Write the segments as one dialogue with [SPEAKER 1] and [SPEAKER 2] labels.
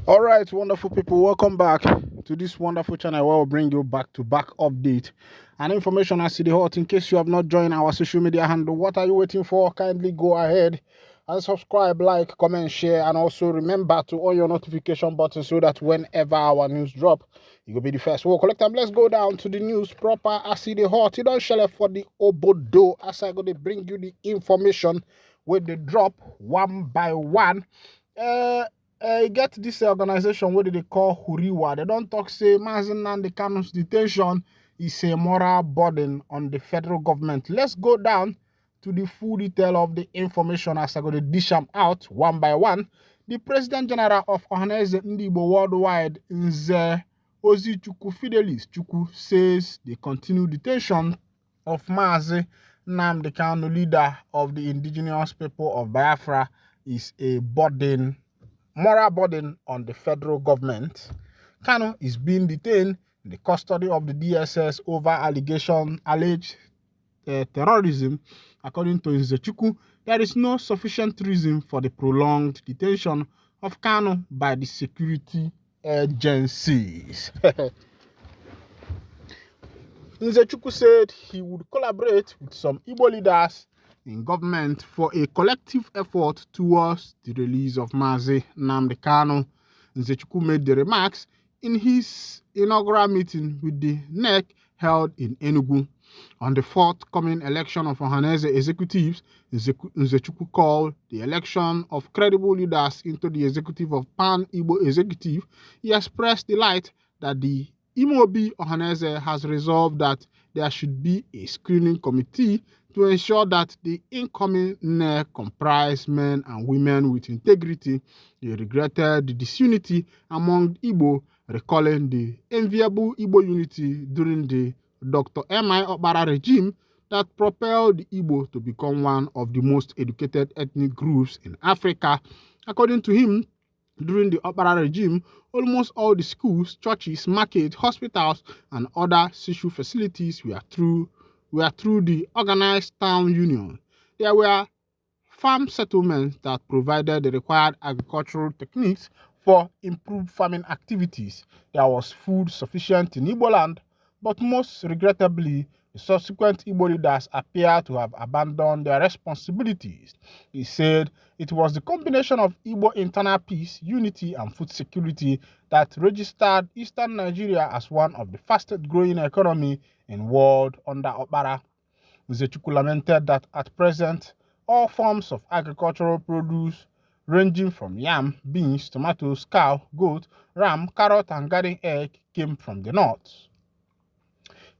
[SPEAKER 1] All right, wonderful people, welcome back to this wonderful channel where we'll bring you back-to-back update and information as to the hot. In case you have not joined our social media handle, what are you waiting for? Kindly go ahead and subscribe, like, comment, share, and also remember to on your notification button so that whenever our news drop, you will be the first. We'll collect them. Let's go down to the news proper. I see the hot. You don't share for the obodo as I go to bring you the information with the drop one by one. Get this organization, what do they call Huriwa? They don't talk say Mazi Nnamdi Kanu's detention is a moral burden on the federal government. Let's go down to the full detail of the information as I go to dish them out one by one. The President General of Ohanezendigbo Worldwide, Nze Ozi Chukwu Fidelis Chukwu, says the continued detention of Mazi Nnamdi Kanu, leader of the indigenous people of Biafra, is a moral burden on the federal government. Kanu is being detained in the custody of the DSS over alleged terrorism. According to Nzechukwu, there is no sufficient reason for the prolonged detention of Kanu by the security agencies. Nzechukwu said he would collaborate with some Igbo leaders in government for a collective effort towards the release of Mazi Nnamdi Kanu. Nzechukwu made the remarks in his inaugural meeting with the NEC held in Enugu. On the forthcoming election of Ohaneze executives, Nzechukwu called the election of credible leaders into the executive of Pan-Igbo Executive. He expressed delight that the Imobi Ohaneze has resolved that there should be a screening committee to ensure that the incoming NEC comprise men and women with integrity. He regretted the disunity among Igbo, recalling the enviable Igbo unity during the Dr. M.I. Okpara regime that propelled the Igbo to become one of the most educated ethnic groups in Africa. According to him, during the Okpara regime, almost all the schools, churches, markets, hospitals, and other social facilities were through the organized town union. There were farm settlements that provided the required agricultural techniques for improved farming activities. There was food sufficient in Igbo land, but most regrettably, the subsequent Igbo leaders appear to have abandoned their responsibilities. He said it was the combination of Igbo internal peace, unity, and food security that registered Eastern Nigeria as one of the fastest growing economy in the world under Okpara. Nzechukwu lamented that at present, all forms of agricultural produce ranging from yam, beans, tomatoes, cow, goat, ram, carrot, and garden egg came from the north.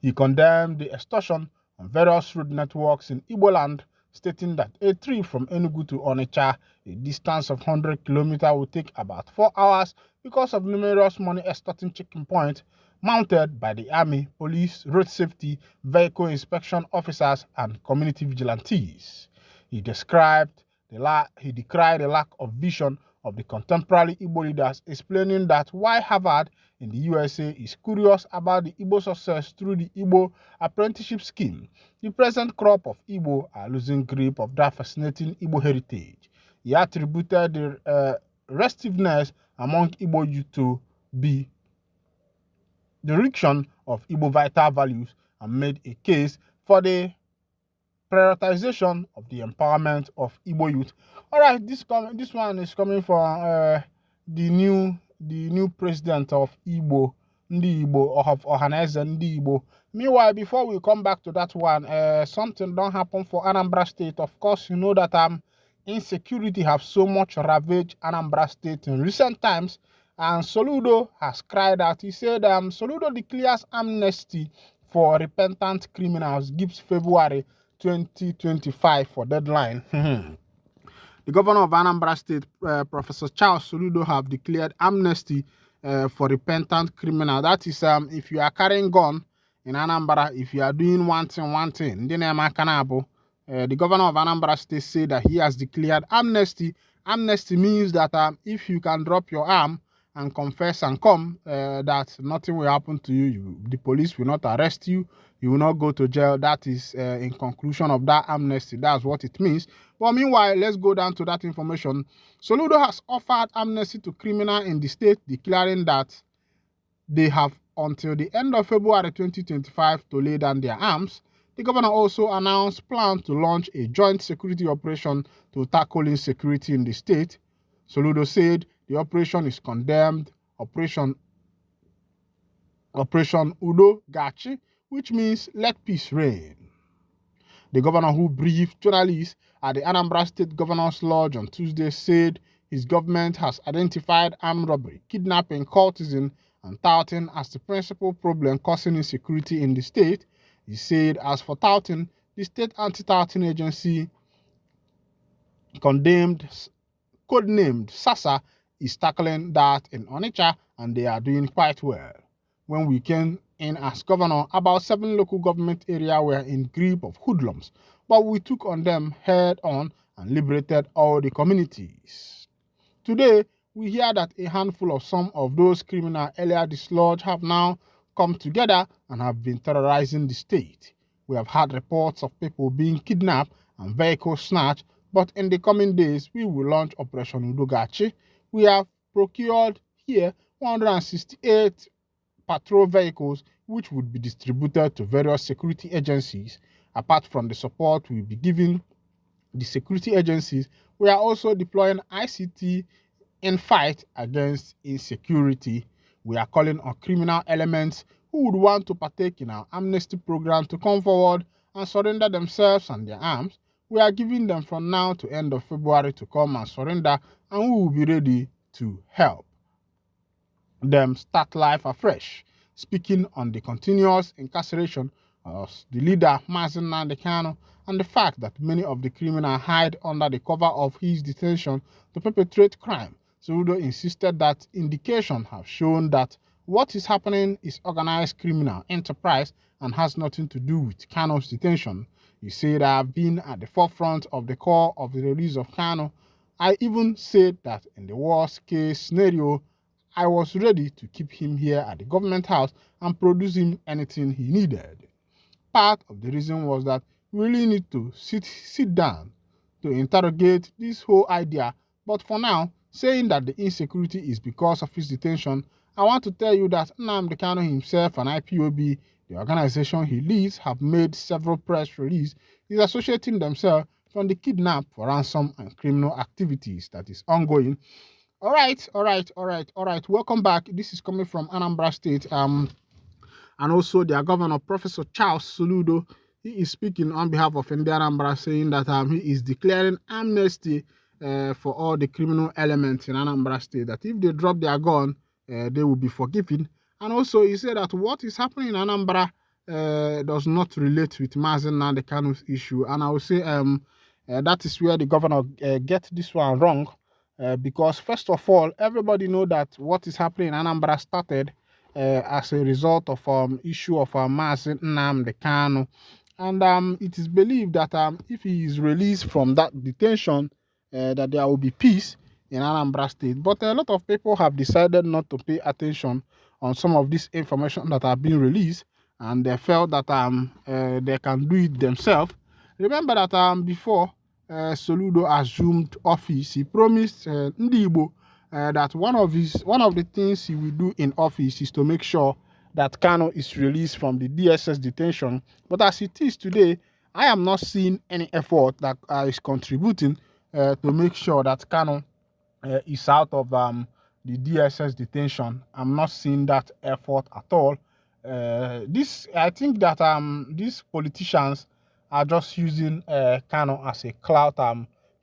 [SPEAKER 1] He condemned the extortion on various road networks in Igbo land, stating that a trip from Enugu to Onitsha, a distance of 100 kilometers, will take about 4 hours because of numerous money extorting checking points mounted by the army, police, road safety, vehicle inspection officers, and community vigilantes. He decried the lack of vision of the contemporary Igbo leaders, explaining that while Harvard in the USA is curious about the Igbo success through the Igbo apprenticeship scheme, the present crop of Igbo are losing grip of that fascinating Igbo heritage. He attributed the restiveness among Igbo youth to be the direction of Igbo vital values and made a case for the prioritization of the empowerment of Igbo youth. All right, this one is coming from the new president of Igbo, Ndi Igbo, of Ohanezendigbo. Meanwhile, before we come back to that one, something don't happen for Anambra State. Of course, you know that insecurity have so much ravaged Anambra State in recent times. And Soludo has cried out. He said Soludo declares amnesty for repentant criminals, gives February 2025 for deadline. The governor of Anambra State, Professor Charles Soludo, have declared amnesty for repentant criminals. That is, if you are carrying gun in Anambra, if you are doing one thing, the governor of Anambra State said that he has declared amnesty. Amnesty means that if you can drop your arm and confess and come, that nothing will happen to you. The police will not arrest you. You will not go to jail. That is in conclusion of that amnesty. That's what it means. But meanwhile, let's go down to that information. Soludo has offered amnesty to criminals in the state, declaring that they have until the end of February 2025 to lay down their arms. The governor also announced plans to launch a joint security operation to tackle insecurity in the state. Soludo said the operation is condemned Operation Udo Gachi, which means let peace reign. The governor, who briefed journalists at the Anambra State Governor's Lodge on Tuesday, said his government has identified armed robbery, kidnapping, cultism, and touting as the principal problem causing insecurity in the state. He said, as for touting, the state anti-touting agency, codenamed SASA, is tackling that in Onitsha, and they are doing quite well. When we came in as governor, about 7 local government areas were in grip of hoodlums, but we took on them head on and liberated all the communities. Today, we hear that a handful of some of those criminals earlier dislodged have now come together and have been terrorizing the state. We have had reports of people being kidnapped and vehicles snatched, but in the coming days, we will launch Operation Udogachi. We have procured here 168 patrol vehicles, which would be distributed to various security agencies. Apart from the support we will be giving the security agencies, we are also deploying ICT in fight against insecurity. We are calling on criminal elements who would want to partake in our amnesty program to come forward and surrender themselves and their arms. We are giving them from now to end of February to come and surrender, and we will be ready to help them start life afresh. Speaking on the continuous incarceration of the leader, Nnamdi Kanu, and the fact that many of the criminals hide under the cover of his detention to perpetrate crime, Soludo insisted that indications have shown that what is happening is organized criminal enterprise and has nothing to do with Kanu's detention. He said, I have been at the forefront of the call of the release of Kanu. I even said that in the worst case scenario, I was ready to keep him here at the government house and produce him anything he needed. Part of the reason was that we really need to sit down to interrogate this whole idea, but for now, saying that the insecurity is because of his detention, I want to tell you that Nnamdi Kanu himself and IPOB, the organization he leads, have made several press releases disassociating themselves from the kidnap for ransom and criminal activities that is ongoing. All right. Welcome back. This is coming from Anambra State. And also their governor, Professor Charles Soludo, he is speaking on behalf of India Anambra, saying that he is declaring amnesty for all the criminal elements in Anambra State, that if they drop their gun, they will be forgiven. And also he said that what is happening in Anambra does not relate with Nnamdi Kanu's issue. And I will say that is where the governor gets this one wrong, because first of all, everybody know that what is happening in Anambra started as a result of issue of Nnamdi Kanu. And it is believed that if he is released from that detention, that there will be peace in Anambra State. But a lot of people have decided not to pay attention on some of this information that are being released, and they felt that they can do it themselves. Remember that before Soludo assumed office, he promised Ndigbo that one of the things he will do in office is to make sure that Kanu is released from the DSS detention. But as it is today, I am not seeing any effort that is contributing to make sure that Kanu is out of the DSS detention. I'm not seeing that effort at all. I think that these politicians are just using Kanu as a clout,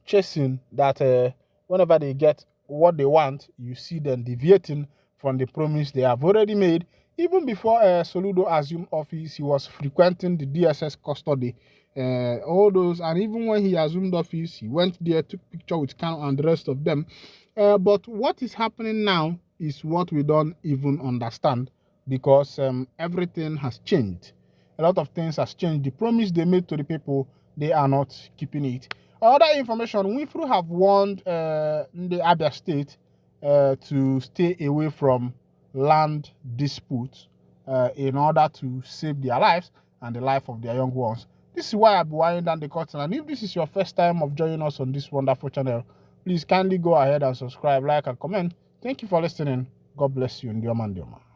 [SPEAKER 1] chasing that whenever they get what they want, you see them deviating from the promise they have already made. Even before Soludo assumed office, he was frequenting the DSS custody, all those, and even when he assumed office, he went there, took picture with Kanu and the rest of them. But what is happening now is what we don't even understand, because everything has changed. A lot of things has changed. The promise they made to the people, they are not keeping it. Other information, Winfrey have warned the Abia State to stay away from land disputes in order to save their lives and the life of their young ones. This is why I'll be winding down the curtain. And if this is your first time of joining us on this wonderful channel, please kindly go ahead and subscribe, like, and comment. Thank you for listening. God bless you. Ndioma.